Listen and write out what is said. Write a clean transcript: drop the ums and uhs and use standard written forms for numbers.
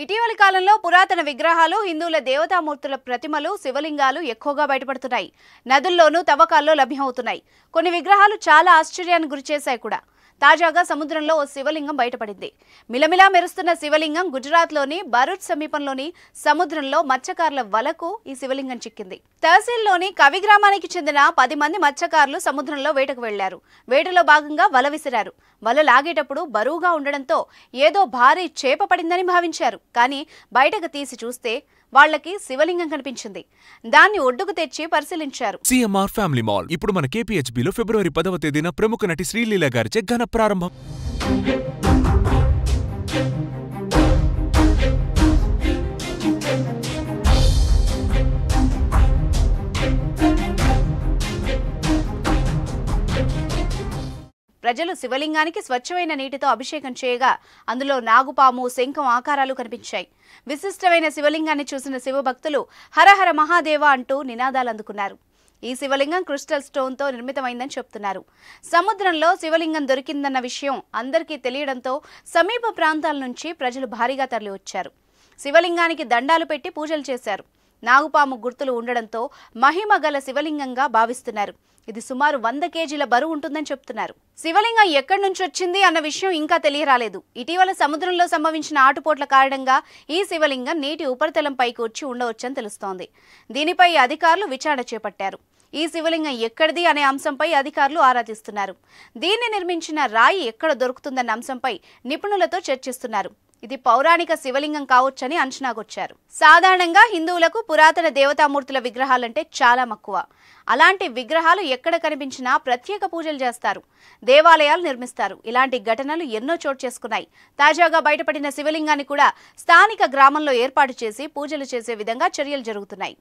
ఇటీవలి కాలంలో పురాతన విగ్రహాలు, హిందువుల దేవతామూర్తుల ప్రతిమలు, శివలింగాలు ఎక్కువగా బయటపడుతున్నాయి. నదుల్లోనూ తవ్వకాల్లో లభ్యమవుతున్నాయి. కొన్ని విగ్రహాలు చాలా ఆశ్చర్యానికి గురిచేశాయి కూడా. తాజాగా సముద్రంలో ఓ శివలింగం బయటపడింది. మిలమిలా మెరుస్తున్న శివలింగం గుజరాత్లోని భరూచ్ సమీపంలోని సముద్రంలో మత్స్యకారుల వలకు ఈ శివలింగం చిక్కింది. తహసీల్లోని కవి గ్రామానికి చెందిన 10 మంది మత్స్యకారులు సముద్రంలో వేటకు వెళ్లారు. వేటలో భాగంగా వల విసిరారు. వల లాగేటప్పుడు బరువుగా ఉండడంతో ఏదో భారీ చేప పడిందని భావించారు. కానీ బయటకు తీసి చూస్తే వాళ్లకి శివలింగం కనిపించింది. దాన్ని ఒడ్డుకు తెచ్చి పరిశీలించారు. సిఎంఆర్ ఫ్యామిలీ మాల్ ఇప్పుడు మన కేపీహెచ్బీలో ఫిబ్రవరి 10వ తేదీన ప్రముఖ నటి శ్రీలీల గారిచే ఘన ప్రారంభం. ప్రజలు శివలింగానికి స్వచ్ఛమైన నీటితో అభిషేకం చేయగా అందులో నాగుపాము, శంఖం ఆకారాలు కనిపించాయి. విశిష్టమైన శివలింగాన్ని చూసిన శివభక్తులు హరహర మహాదేవ అంటూ నినాదాలు అందుకున్నారు. ఈ శివలింగం క్రిస్టల్ స్టోన్తో నిర్మితమైందని చెప్తున్నారు. సముద్రంలో శివలింగం దొరికిందన్న విషయం అందరికీ తెలియడంతో సమీప ప్రాంతాల నుంచి ప్రజలు భారీగా తరలివచ్చారు. శివలింగానికి దండాలు పెట్టి పూజలు చేశారు. నాగుపాము గుర్తులు ఉండడంతో మహిమ గల శివలింగంగా భావిస్తున్నారు. ఇది సుమారు 100 కేజీల బరువు ఉంటుందని చెప్తున్నారు. శివలింగం ఎక్కడి నుంచి వచ్చింది అన్న విషయం ఇంకా తెలియరాలేదు. ఇటీవల సముద్రంలో సంభవించిన ఆటుపోట్ల కారణంగా ఈ శివలింగం నీటి ఉపరితలంపైకి వచ్చి ఉండవచ్చని తెలుస్తోంది. దీనిపై అధికారులు విచారణ చేపట్టారు. ఈ శివలింగం ఎక్కడిది అనే అంశంపై అధికారులు ఆరా తీస్తున్నారు. దీన్ని నిర్మించిన రాయి ఎక్కడ దొరుకుతుందన్న అంశంపై నిపుణులతో చర్చిస్తున్నారు. ఇది పౌరాణిక శివలింగం కావచ్చని అంచనాకొచ్చారు. సాధారణంగా హిందువులకు పురాతన దేవతామూర్తుల విగ్రహాలంటే చాలా మక్కువ. అలాంటి విగ్రహాలు ఎక్కడ కనిపించినా ప్రత్యేక పూజలు చేస్తారు, దేవాలయాలు నిర్మిస్తారు. ఇలాంటి ఘటనలు ఎన్నో చోటు చేసుకున్నాయి. తాజాగా బయటపడిన శివలింగాన్ని కూడా స్థానిక గ్రామంలో ఏర్పాటు చేసి పూజలు చేసే విధంగా చర్యలు జరుగుతున్నాయి.